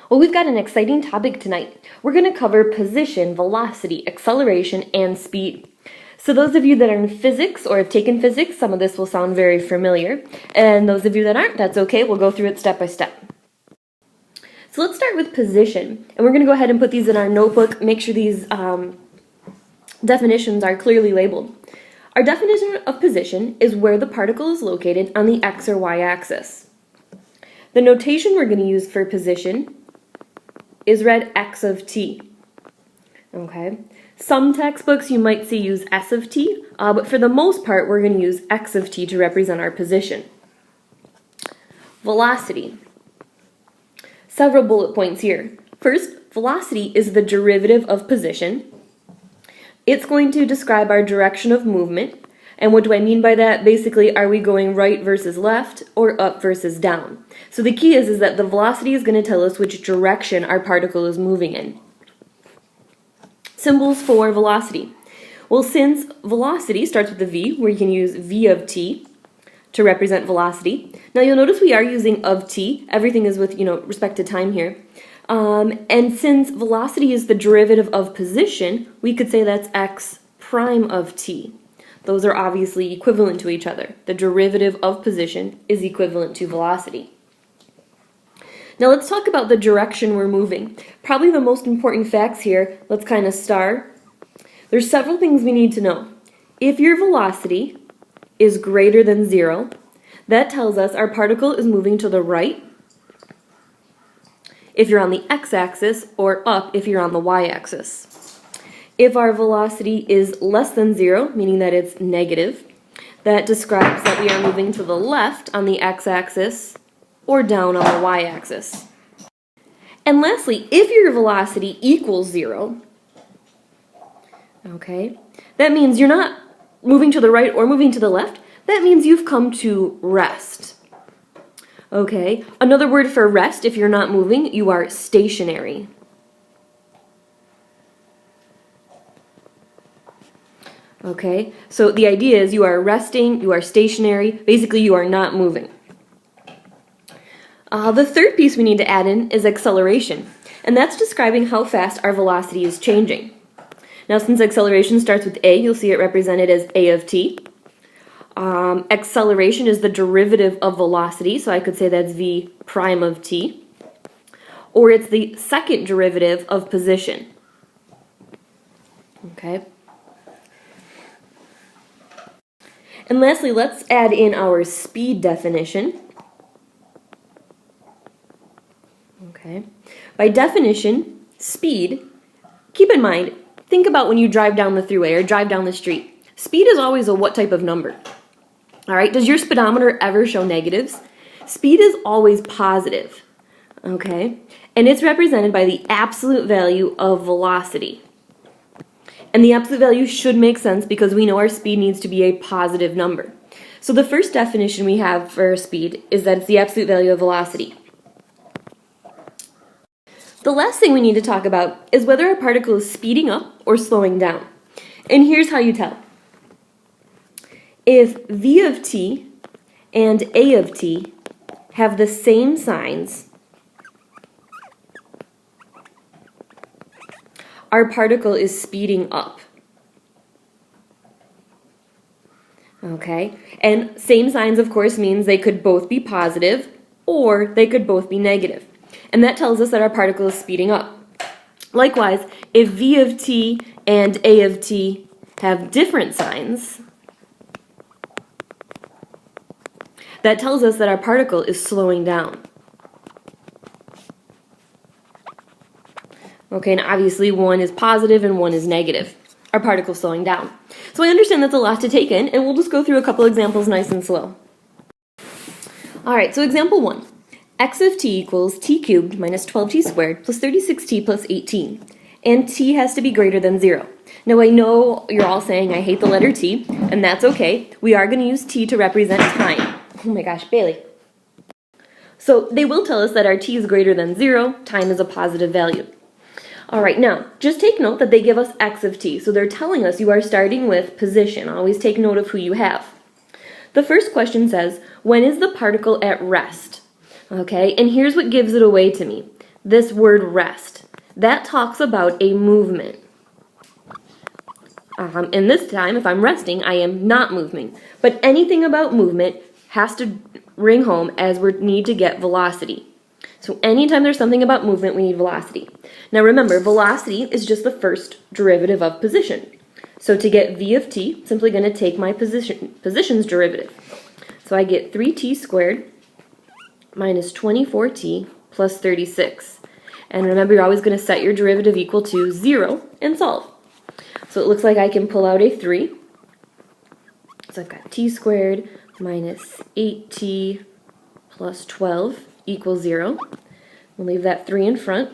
Well, we've got an exciting topic tonight. We're going to cover position, velocity, acceleration, and speed. So those of you that are in physics or have taken physics, some of this will sound very familiar. And those of you that aren't, that's okay. We'll go through it step by step. So let's start with position. And we're going to go ahead and put these in our notebook. Make sure these definitions are clearly labeled. Our definition of position is where the particle is located on the x or y axis. The notation we're going to use for position is read x of t. Okay. Some textbooks you might see use s of t, but for the most part we're going to use x of t to represent our position. Velocity. Several bullet points here. First, velocity is the derivative of position. It's going to describe our direction of movement. And what do I mean by that? Basically, are we going right versus left or up versus down? So the key is that the velocity is going to tell us which direction our particle is moving in. Symbols for velocity. Well, since velocity starts with a v, we can use v of t to represent velocity. Now you'll notice we are using of t. Everything is with, respect to time here. And since velocity is the derivative of position, we could say that's x prime of t. Those are obviously equivalent to each other. The derivative of position is equivalent to velocity. Now let's talk about the direction we're moving. Probably the most important facts here, let's kind of star. There's several things we need to know. If your velocity is greater than 0, that tells us our particle is moving to the right if you're on the x-axis, or up if you're on the y-axis. If our velocity is less than 0, meaning that it's negative, that describes that we are moving to the left on the x-axis or down on the y-axis. And lastly, if your velocity equals 0, okay, that means you're not moving to the right or moving to the left. That means you've come to rest. Okay, another word for rest, if you're not moving, you are stationary. Okay, so the idea is you are resting, you are stationary, basically you are not moving. The third piece we need to add in is acceleration, and that's describing how fast our velocity is changing. Now since acceleration starts with a, you'll see it represented as a of t. Acceleration is the derivative of velocity, so I could say that's v prime of t. Or it's the second derivative of position. Okay. And lastly, let's add in our speed definition. Okay. By definition, speed, keep in mind, think about when you drive down the thruway or drive down the street. Speed is always a what type of number? All right, does your speedometer ever show negatives? Speed is always positive, okay? And it's represented by the absolute value of velocity. And the absolute value should make sense because we know our speed needs to be a positive number. So the first definition we have for speed is that it's the absolute value of velocity. The last thing we need to talk about is whether a particle is speeding up or slowing down. And here's how you tell. If v of t and a of t have the same signs, our particle is speeding up. Okay, and same signs of course means they could both be positive or they could both be negative. And that tells us that our particle is speeding up. Likewise, if v of t and a of t have different signs, that tells us that our particle is slowing down. Okay, and obviously one is positive and one is negative. Our particle is slowing down. So I understand that's a lot to take in, and we'll just go through a couple examples nice and slow. Alright, so example 1. X of t equals t cubed minus 12t squared plus 36t plus 18. And t has to be greater than 0. Now I know you're all saying I hate the letter t, and that's okay. We are going to use t to represent time. Oh my gosh, Bailey. So they will tell us that our t is greater than 0, time is a positive value. Alright, now, just take note that they give us x of t, so they're telling us you are starting with position. Always take note of who you have. The first question says, when is the particle at rest? Okay, and here's what gives it away to me. this word rest. That talks about a movement. And this time, if I'm resting, I am not moving. But anything about movement has to ring home as we need to get velocity. So anytime there's something about movement, we need velocity. Now remember, velocity is just the first derivative of position. So to get v of t, simply going to take my position's derivative. So I get 3t squared minus 24t plus 36. And remember, you're always going to set your derivative equal to 0 and solve. So it looks like I can pull out a 3. So I've got t squared minus 8t plus 12 equals 0. We'll leave that 3 in front.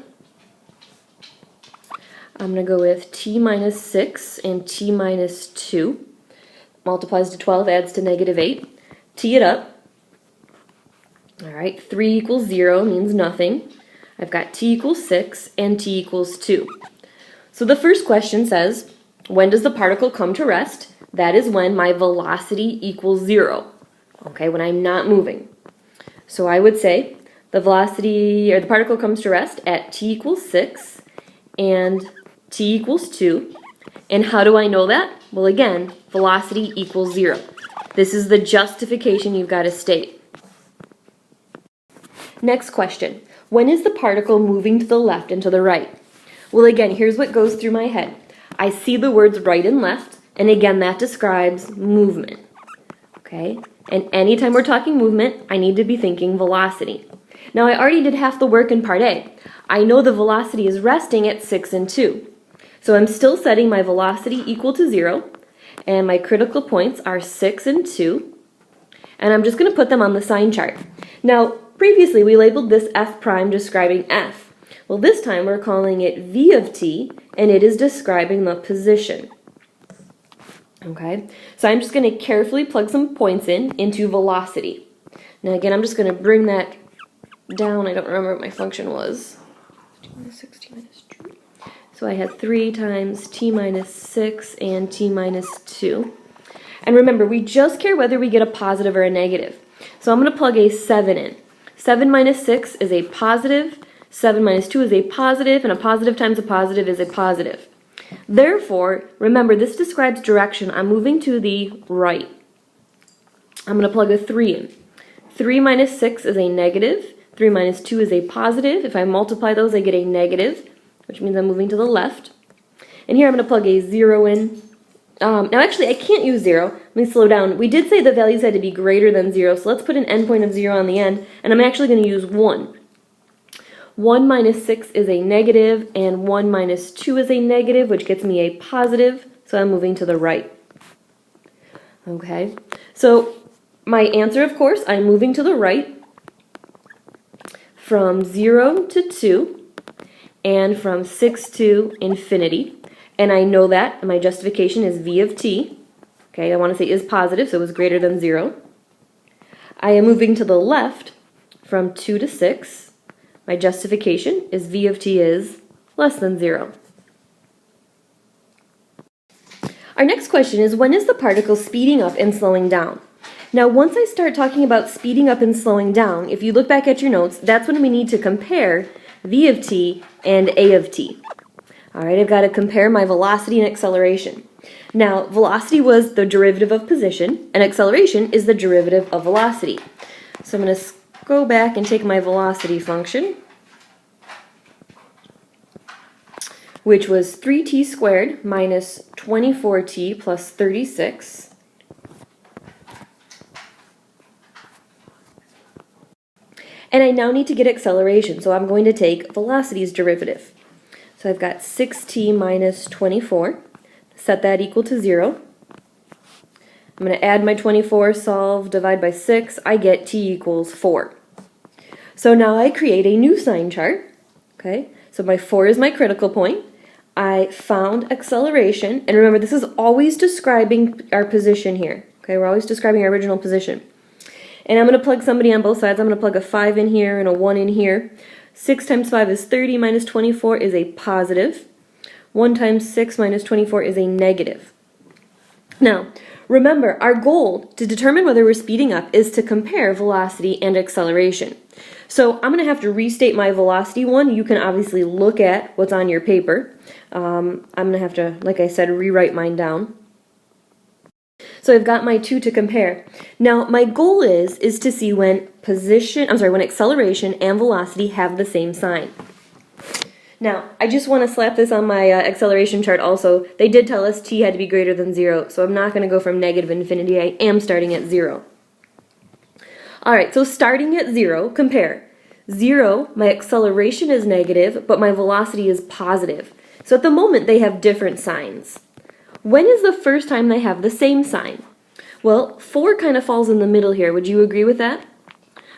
I'm going to go with t minus 6 and t minus 2. Multiplies to 12, adds to negative 8. T it up. All right, 3 equals 0 means nothing. I've got t equals 6 and t equals 2. So the first question says, when does the particle come to rest? That is when my velocity equals 0. Okay, when I'm not moving. So I would say the velocity, or the particle comes to rest at t equals 6 and t equals 2. And how do I know that? Well, again, velocity equals 0. This is the justification you've got to state. Next question. When is the particle moving to the left and to the right? Well, again, here's what goes through my head. I see the words right and left, and again, that describes movement. Okay? And anytime we're talking movement, I need to be thinking velocity. Now, I already did half the work in part A. I know the velocity is resting at 6 and 2. So I'm still setting my velocity equal to 0, and my critical points are 6 and 2. And I'm just going to put them on the sign chart. Now, previously we labeled this f prime describing f. Well, this time we're calling it v of t, and it is describing the position. Okay, so I'm just going to carefully plug some points into velocity. Now again, I'm just going to bring that down. I don't remember what my function was. So I had 3 times t minus 6 and t minus 2. And remember, we just care whether we get a positive or a negative. So I'm going to plug a 7 in. 7 minus 6 is a positive, 7 minus 2 is a positive, and a positive times a positive is a positive. Therefore, remember, this describes direction. I'm moving to the right. I'm going to plug a 3 in. 3 minus 6 is a negative. 3 minus 2 is a positive. If I multiply those, I get a negative, which means I'm moving to the left. And here I'm going to plug a 0 in. Now actually, I can't use 0. Let me slow down. We did say the values had to be greater than 0, so let's put an endpoint of 0 on the end, and I'm actually going to use 1. 1 minus 6 is a negative, and 1 minus 2 is a negative, which gets me a positive, so I'm moving to the right. Okay, so my answer, of course, I'm moving to the right from 0 to 2, and from 6 to infinity. And I know that, and my justification is v of t. Okay, I want to say is positive, so it was greater than 0. I am moving to the left from 2 to 6. My justification is v of t is less than 0. Our next question is, when is the particle speeding up and slowing down? Now, once I start talking about speeding up and slowing down, if you look back at your notes, that's when we need to compare v of t and a of t. All right, I've got to compare my velocity and acceleration. Now, velocity was the derivative of position, and acceleration is the derivative of velocity. So I'm going to go back and take my velocity function, which was 3t squared minus 24t plus 36. And I now need to get acceleration, so I'm going to take velocity's derivative. So I've got 6t minus 24. Set that equal to 0. I'm going to add my 24, solve, divide by 6. I get t equals 4. So now I create a new sign chart. Okay, so my 4 is my critical point. I found acceleration. And remember, this is always describing our position here. Okay, we're always describing our original position. And I'm going to plug somebody on both sides. I'm going to plug a 5 in here and a 1 in here. 6 times 5 is 30 minus 24 is a positive. 1 times 6 minus 24 is a negative. Now, Remember, our goal to determine whether we're speeding up is to compare velocity and acceleration. So I'm going to have to restate my velocity one. You can obviously look at what's on your paper. I'm going to have to, like I said, rewrite mine down. So I've got my two to compare. Now my goal is to see when when acceleration and velocity have the same sign. Now, I just want to slap this on my acceleration chart also. They did tell us t had to be greater than 0, so I'm not going to go from negative infinity. I am starting at 0. Alright, so starting at 0, compare. 0, my acceleration is negative, but my velocity is positive. So at the moment, they have different signs. When is the first time they have the same sign? Well, 4 kind of falls in the middle here. Would you agree with that?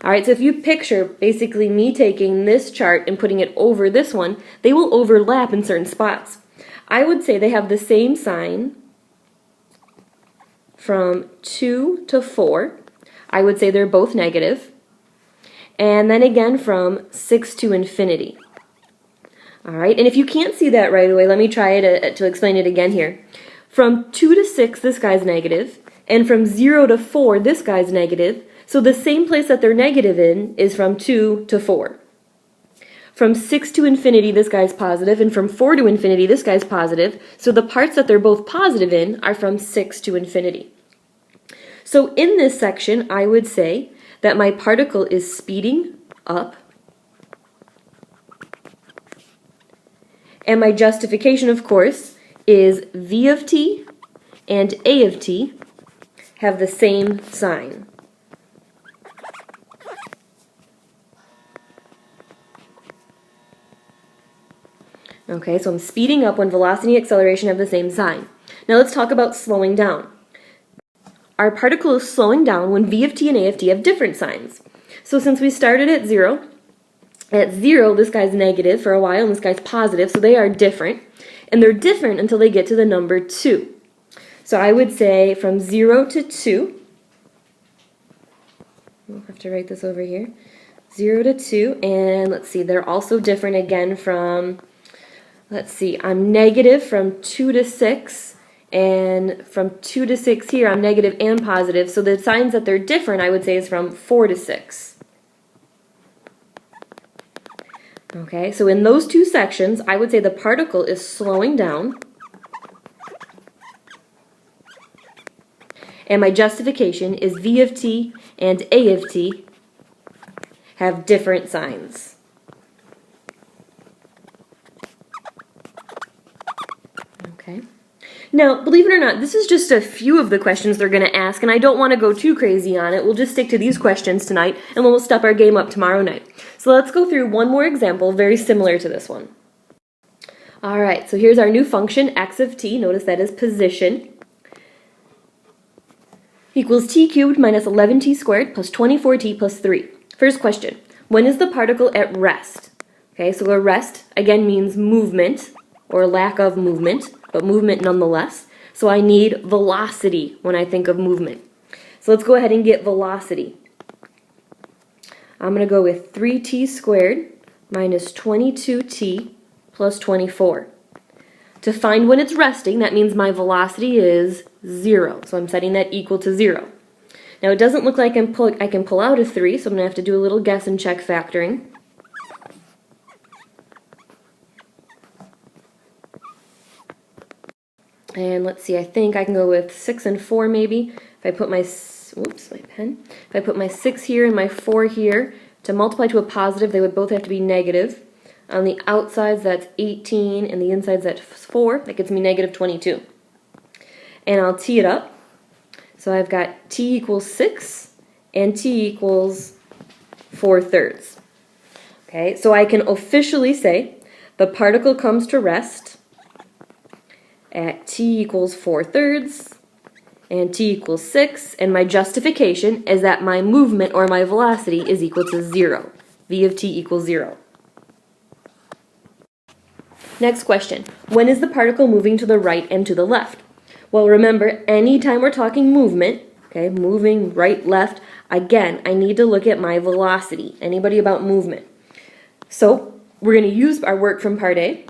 Alright, so if you picture basically me taking this chart and putting it over this one, they will overlap in certain spots. I would say they have the same sign from 2 to 4. I would say they're both negative. And then again from 6 to infinity. Alright, and if you can't see that right away, let me try to explain it again here. From 2 to 6, this guy's negative. And from 0 to 4, this guy's negative. So the same place that they're negative in is from 2 to 4. From 6 to infinity, this guy's positive, and from 4 to infinity, this guy's positive. So the parts that they're both positive in are from 6 to infinity. So in this section, I would say that my particle is speeding up. And my justification, of course, is v of t and a of t have the same sign. Okay, so I'm speeding up when velocity and acceleration have the same sign. Now let's talk about slowing down. Our particle is slowing down when v of t and a of t have different signs. So since we started at 0 this guy's negative for a while and this guy's positive, so they are different. And they're different until they get to the number 2. So I would say from 0 to 2, I'll have to write this over here, 0 to 2, and let's see, they're also different again from, let's see, I'm negative from 2 to 6, and from 2 to 6 here, I'm negative and positive, so the signs that they're different, I would say, is from 4 to 6. Okay, so in those two sections, I would say the particle is slowing down, and my justification is v of t and a of t have different signs. Okay. Now, believe it or not, this is just a few of the questions they're going to ask, and I don't want to go too crazy on it. We'll just stick to these questions tonight, and then we'll step our game up tomorrow night. So let's go through one more example very similar to this one. Alright, so here's our new function, x of t. Notice that is position. Equals t cubed minus 11t squared plus 24t plus 3. First question, when is the particle at rest? Okay, so a rest, again, means movement, or lack of movement, but movement nonetheless. So I need velocity when I think of movement. So let's go ahead and get velocity. I'm going to go with 3t squared minus 22t plus 24. To find when it's resting, that means my velocity is 0. So I'm setting that equal to 0. Now it doesn't look like I can pull out a 3, so I'm going to have to do a little guess and check factoring. And let's see, I think I can go with 6 and 4 maybe. If I put my, whoops, my pen. If I put my 6 here and my 4 here, to multiply to a positive, they would both have to be negative. On the outsides, that's 18, and the insides, that's 4. That gives me negative 22. And I'll tee it up. So I've got t equals 6, and t equals 4/3. Okay, so I can officially say the particle comes to rest at t equals 4/3 and t equals 6, and my justification is that my movement or my velocity is equal to 0. V of t equals 0. Next question, when is the particle moving to the right and to the left? Well, remember, anytime we're talking movement, okay, moving right, left, again, I need to look at my velocity. Anybody about movement? So we're going to use our work from part A.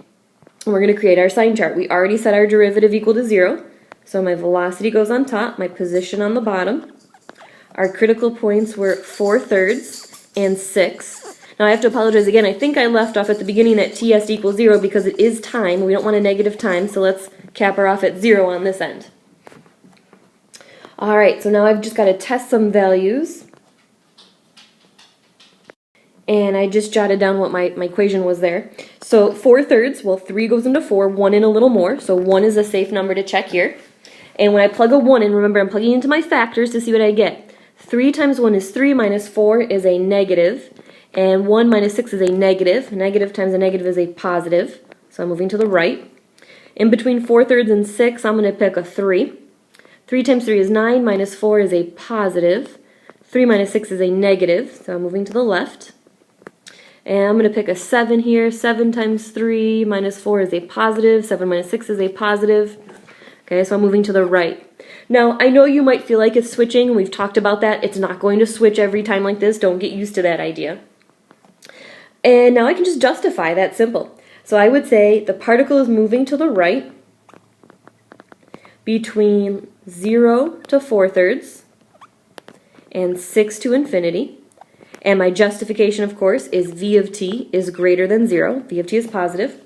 And we're going to create our sign chart. We already set our derivative equal to 0. So my velocity goes on top, my position on the bottom. Our critical points were 4/3 and 6. Now I have to apologize again. I think I left off at the beginning that TS equals 0 because it is time. We don't want a negative time, so let's cap her off at 0 on this end. All right, so now I've just got to test some values. And I just jotted down what my equation was there. So 4/3, well, 3 goes into 4, 1 in a little more. So 1 is a safe number to check here. And when I plug a 1 in, remember I'm plugging into my factors to see what I get. 3 times 1 is 3, minus 4 is a negative. And 1 minus 6 is a negative. Negative times a negative is a positive. So I'm moving to the right. In between 4/3 and 6, I'm going to pick a 3. 3 times 3 is 9, minus 4 is a positive. 3 minus 6 is a negative, so I'm moving to the left. And I'm going to pick a 7 here. 7 times 3 minus 4 is a positive. 7 minus 6 is a positive. Okay, so I'm moving to the right. Now, I know you might feel like it's switching. We've talked about that. It's not going to switch every time like this. Don't get used to that idea. And now I can just justify that simple. So I would say the particle is moving to the right between 0 to 4/3 and 6 to infinity. And my justification, of course, is v of t is greater than 0. V of t is positive.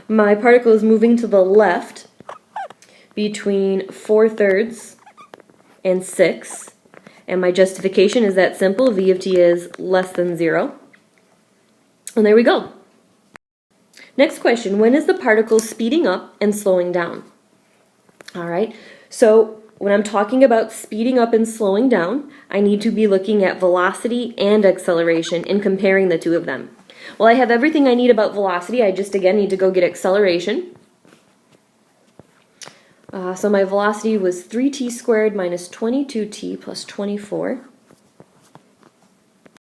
My particle is moving to the left between 4/3 and 6. And my justification is that simple. V of t is less than 0. And there we go. Next question, when is the particle speeding up and slowing down? All right, so when I'm talking about speeding up and slowing down, I need to be looking at velocity and acceleration and comparing the two of them. Well, I have everything I need about velocity. I just, again, need to go get acceleration. So my velocity was 3t squared minus 22t plus 24.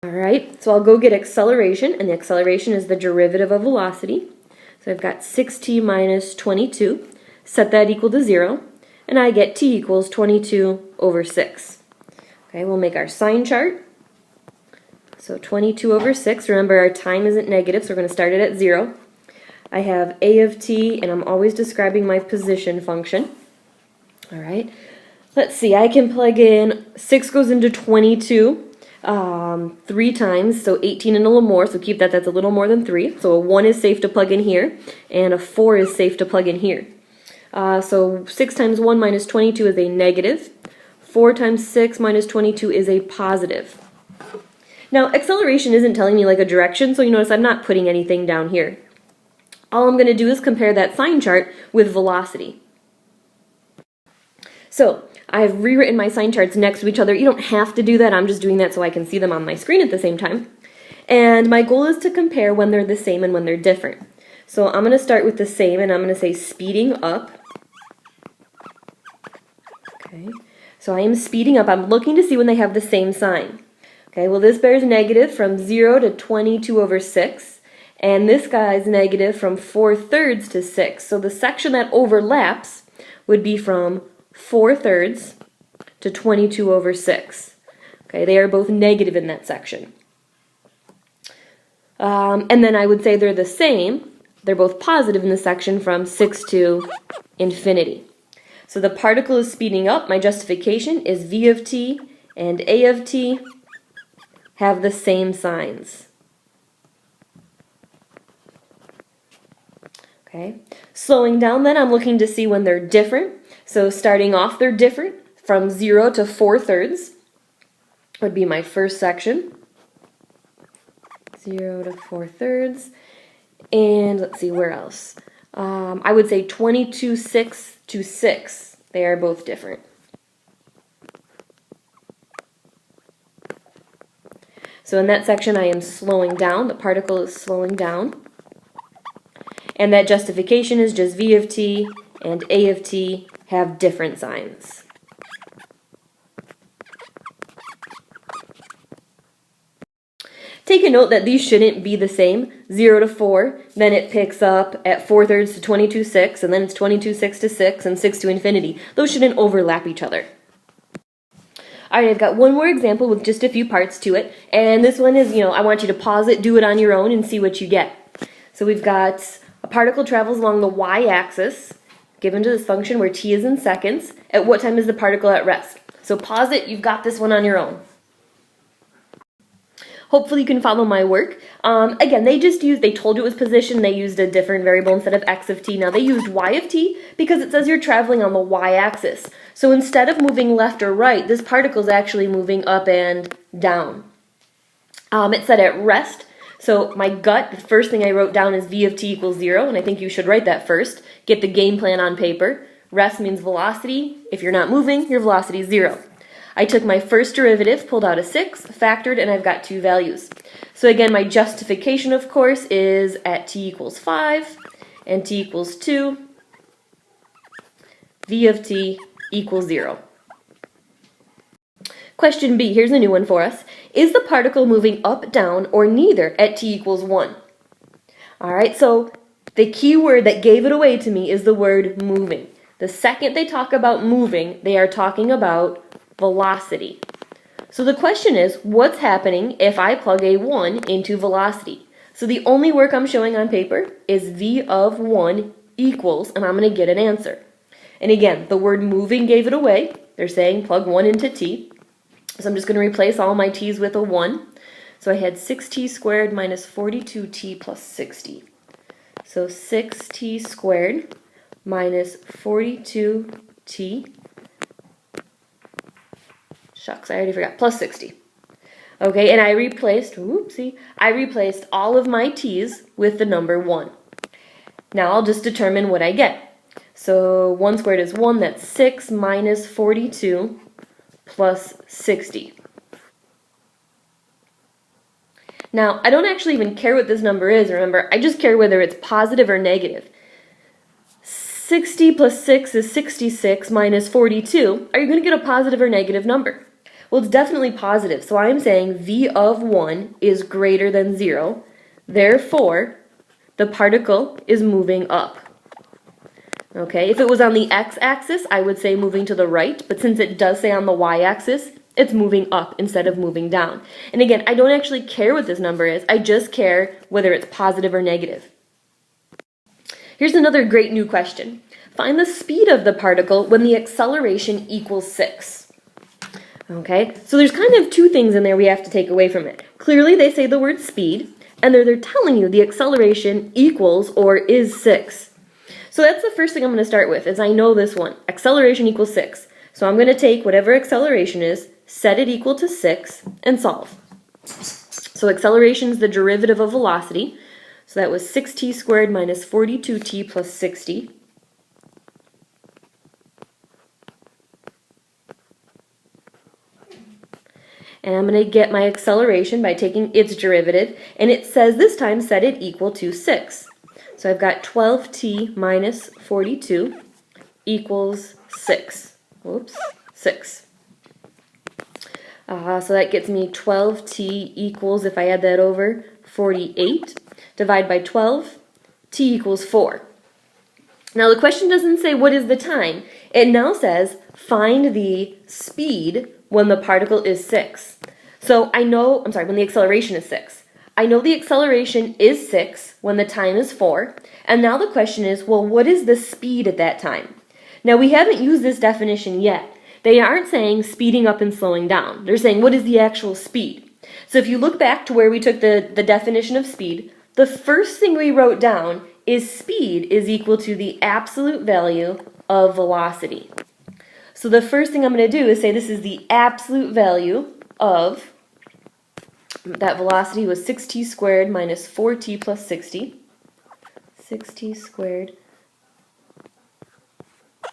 All right, so I'll go get acceleration, and the acceleration is the derivative of velocity. So I've got 6t minus 22. Set that equal to 0. And I get t equals 22 over 6. Okay, we'll make our sign chart. So 22 over 6. Remember, our time isn't negative, so we're going to start it at 0. I have a of t, and I'm always describing my position function. All right, let's see. I can plug in 6 goes into 22 3 times, so 18 and a little more. So keep that. That's a little more than 3. So a 1 is safe to plug in here, and a 4 is safe to plug in here. So 6 times 1 minus 22 is a negative. 4 times 6 minus 22 is a positive. Now, acceleration isn't telling me like a direction, so you notice I'm not putting anything down here. All I'm going to do is compare that sign chart with velocity. So I've rewritten my sign charts next to each other. You don't have to do that. I'm just doing that so I can see them on my screen at the same time. And my goal is to compare when they're the same and when they're different. So I'm going to start with the same, and I'm going to say speeding up. Okay, so I am speeding up. I'm looking to see when they have the same sign. Okay, well, this bears negative from 0 to 22 over 6, and this guy's negative from 4/3 to 6. So the section that overlaps would be from 4/3 to 22 over 6. Okay, they are both negative in that section. And then I would say they're the same. They're both positive in the section from 6 to infinity. So the particle is speeding up. My justification is v of t and a of t have the same signs. Okay. Slowing down then, I'm looking to see when they're different. So starting off, they're different. From 0 to 4/3 would be my first section. 0 to 4/3. And let's see, where else? I would say 22/6 to 6. They are both different. So in that section, I am slowing down. The particle is slowing down. And that justification is just v of t and a of t have different signs. Take a note that these shouldn't be the same. 0 to 4, then it picks up at 4/3 to 22/6, and then it's 22/6 to 6, and 6 to infinity. Those shouldn't overlap each other. Alright, I've got one more example with just a few parts to it, and this one is, I want you to pause it, do it on your own, and see what you get. So we've got a particle travels along the y-axis. given to this function where t is in seconds, at what time is the particle at rest? So pause it, you've got this one on your own. Hopefully you can follow my work. Again, they told you it was position, they used a different variable instead of x of t. Now they used y of t because it says you're traveling on the y-axis. So instead of moving left or right, this particle is actually moving up and down. It said at rest, so my gut, the first thing I wrote down is v of t equals 0, and I think you should write that first. Get the game plan on paper. Rest means velocity. If you're not moving, your velocity is 0. I took my first derivative, pulled out a 6, factored, and I've got two values. So again, my justification, of course, is at t equals 5 and t equals 2, v of t equals 0. Question B, here's a new one for us. Is the particle moving up, down, or neither at t equals 1? All right, so the key word that gave it away to me is the word moving. The second they talk about moving, they are talking about velocity. So the question is, what's happening if I plug a 1 into velocity? So the only work I'm showing on paper is v of 1 equals, and I'm going to get an answer. And again, the word moving gave it away. They're saying plug 1 into t. So I'm just going to replace all my t's with a 1. So I had 6t squared minus 42t plus 60. So 6t squared minus 42t, shucks, I already forgot, plus 60. Okay, and I replaced all of my t's with the number 1. Now I'll just determine what I get. So 1 squared is 1, that's 6 minus 42 plus 60. Now, I don't actually even care what this number is, remember, I just care whether it's positive or negative. 60 plus 6 is 66 minus 42. Are you going to get a positive or negative number? Well, it's definitely positive, so I'm saying v of 1 is greater than 0. Therefore, the particle is moving up. Okay, if it was on the x-axis, I would say moving to the right, but since it does say on the y-axis, it's moving up instead of moving down. And again, I don't actually care what this number is, I just care whether it's positive or negative. Here's another great new question. Find the speed of the particle when the acceleration equals 6. Okay, so there's kind of two things in there we have to take away from it. Clearly they say the word speed, and they're telling you the acceleration equals or is 6. So that's the first thing I'm going to start with, is I know this one. Acceleration equals 6. So I'm going to take whatever acceleration is, set it equal to 6, and solve. So acceleration is the derivative of velocity. So that was 6t squared minus 42t plus 60. And I'm going to get my acceleration by taking its derivative, and it says this time set it equal to 6. So I've got 12t minus 42 equals 6. Whoops, 6. So that gets me 12t equals, if I add that over, 48. Divide by 12, t equals 4. Now the question doesn't say what is the time. It now says find the speed when the particle is 6. So when the acceleration is 6. I know the acceleration is 6 when the time is 4. And now the question is, well, what is the speed at that time? Now we haven't used this definition yet. They aren't saying speeding up and slowing down. They're saying what is the actual speed? So if you look back to where we took the definition of speed, the first thing we wrote down is speed is equal to the absolute value of velocity. So the first thing I'm going to do is say this is the absolute value of, that velocity was 6t squared minus 4t plus 60. 6t squared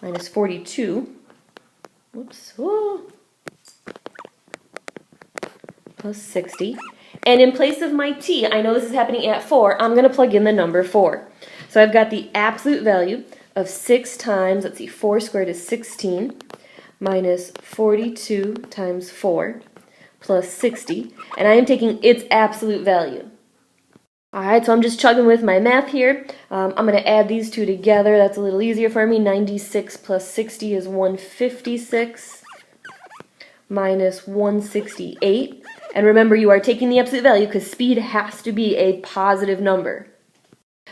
minus 42. Whoops. Whoa. Plus 60. And in place of my t, I know this is happening at 4, I'm going to plug in the number 4. So I've got the absolute value of 6 times, 4 squared is 16, minus 42 times 4, plus 60. And I am taking its absolute value. Alright, so I'm just chugging with my math here. I'm going to add these two together. That's a little easier for me. 96 plus 60 is 156 minus 168. And remember, you are taking the absolute value because speed has to be a positive number.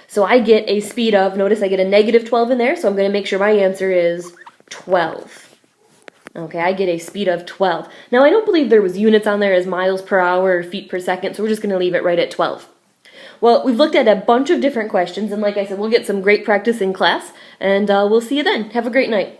So So I get a speed of, notice I get a negative 12 in there, so I'm going to make sure my answer is 12. Okay, I get a speed of 12. Now, I don't believe there was units on there as miles per hour or feet per second, so we're just going to leave it right at 12. Well, we've looked at a bunch of different questions, and like I said, we'll get some great practice in class, and we'll see you then. Have a great night.